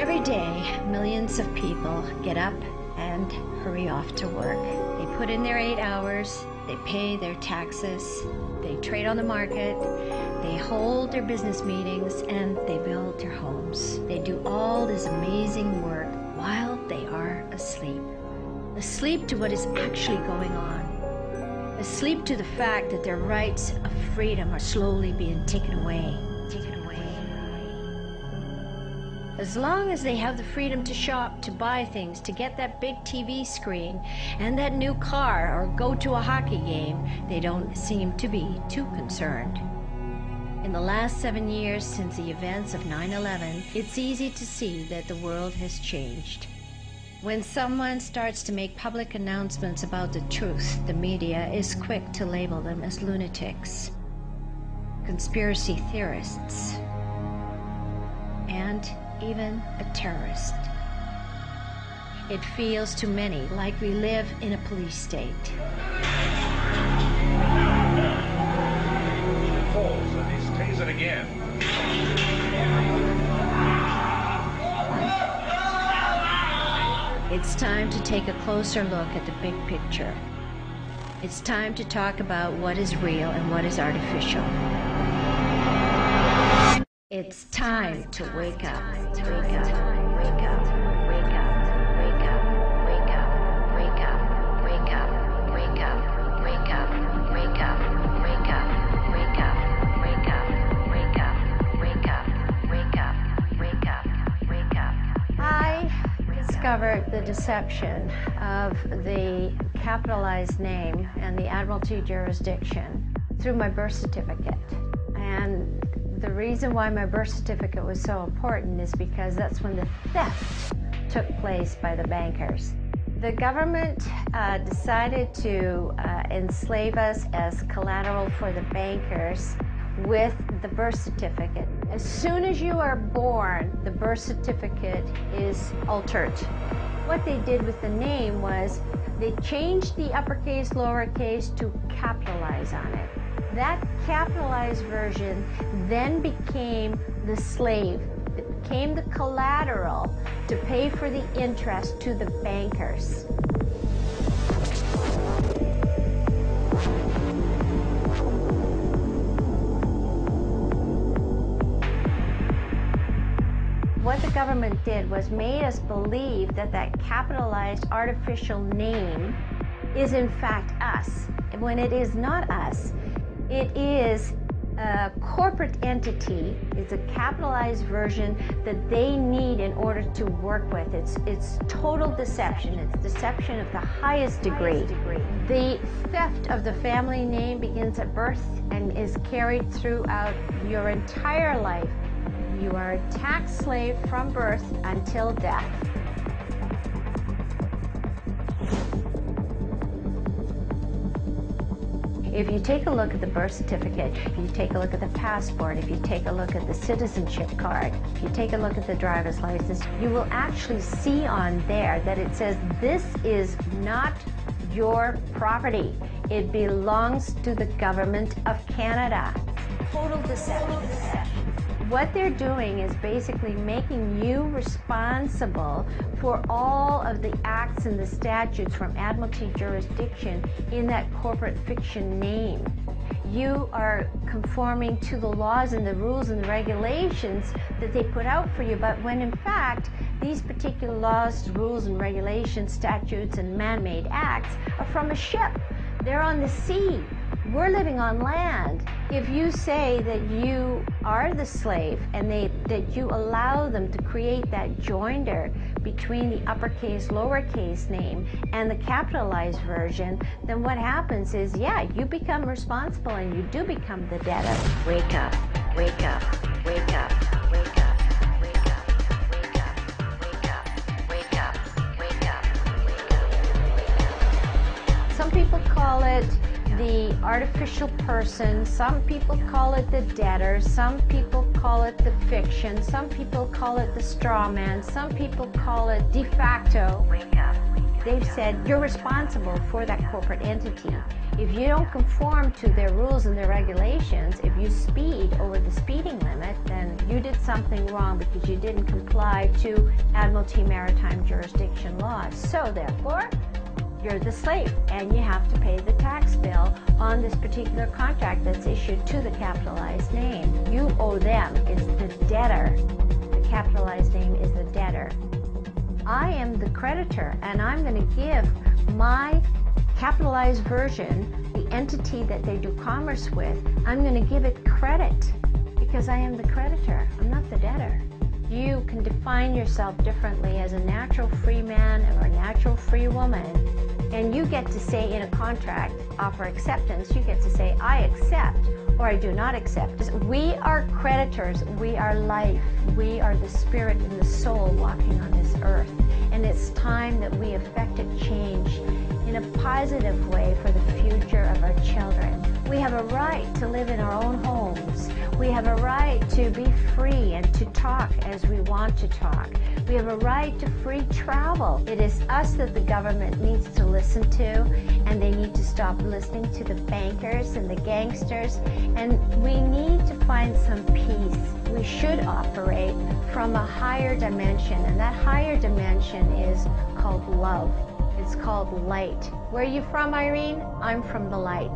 Every day, millions of people get up and hurry off to work. They put in their 8 hours, they pay their taxes, they trade on the market, they hold their business meetings, and they build their homes. They do all this amazing work while they are asleep. Asleep to what is actually going on. Asleep to the fact that their rights of freedom are slowly being taken away. As long as they have the freedom to shop, to buy things, to get that big TV screen and that new car or go to a hockey game, they don't seem to be too concerned. In the last 7 years since the events of 9/11, it's easy to see that the world has changed. When someone starts to make public announcements about the truth, the media is quick to label them as lunatics, conspiracy theorists, and even a terrorist. It feels to many like we live in a police state. Falls and he stays it again. It's time to take a closer look at the big picture. It's time to talk about what is real and what is artificial. It's time to wake up. Wake up, wake up, wake up, wake up, wake up, wake up, wake up, wake up, wake up, wake up, wake up, wake up, wake up, wake up, wake up, wake up, wake up, wake up, wake up. I discovered the deception of the capitalized name and the Admiralty jurisdiction through my birth certificate. And the reason why my birth certificate was so important is because that's when the theft took place by the bankers. The government decided to enslave us as collateral for the bankers with the birth certificate. As soon as you are born, the birth certificate is altered. What they did with the name was they changed the uppercase, lowercase to capitalize on it. That capitalized version then became the slave. It became the collateral to pay for the interest to the bankers. What the government did was made us believe that that capitalized artificial name is in fact us, when it is not us. It is a corporate entity. It's a capitalized version that they need in order to work with. It's total deception. It's deception of the highest degree. The theft of the family name begins at birth and is carried throughout your entire life. You are a tax slave from birth until death. If you take a look at the birth certificate, if you take a look at the passport, if you take a look at the citizenship card, if you take a look at the driver's license, you will actually see on there that it says this is not your property. It belongs to the government of Canada. Total deception. What they're doing is basically making you responsible for all of the acts and the statutes from Admiralty jurisdiction in that corporate fiction name. You are conforming to the laws and the rules and the regulations that they put out for you, but when in fact these particular laws, rules and regulations, statutes and man-made acts are from a ship. They're on the sea. We're living on land. If you say that you are the slave and that you allow them to create that joinder between the uppercase, lowercase name and the capitalized version, then what happens is, yeah, you become responsible and you do become the debtor. Wake up, wake up, wake up, wake up, wake up, wake up, wake up, wake up, wake up, wake up. Some people call it the artificial person, some people call it the debtor, some people call it the fiction, some people call it the straw man, some people call it de facto. Wake up. They've said you're responsible for that corporate entity. If you don't conform to their rules and their regulations, if you speed over the speeding limit, then you did something wrong because you didn't comply to Admiralty Maritime Jurisdiction laws. So therefore, you're the slave and you have to pay the tax bill on this particular contract that's issued to the capitalized name. You owe them. It's the debtor. The capitalized name is the debtor. I am the creditor, and I'm going to give my capitalized version, the entity that they do commerce with, I'm going to give it credit because I am the creditor. I'm not the debtor. You can define yourself differently as a natural free man or a natural free woman, and you get to say in a contract, offer acceptance, you get to say, I accept or I do not accept. We are creditors. We are life. We are the spirit and the soul walking on this earth. And it's time that we effected change in a positive way for the future of our children. We have a right to live in our own homes. We have a right to be free and to talk as we want to talk. We have a right to free travel. It is us that the government needs to listen to, and they need to stop listening to the bankers and the gangsters, and we need to find some peace. We should operate from a higher dimension, and that higher dimension is called love. It's called light. Where are you from, Irene? I'm from the light.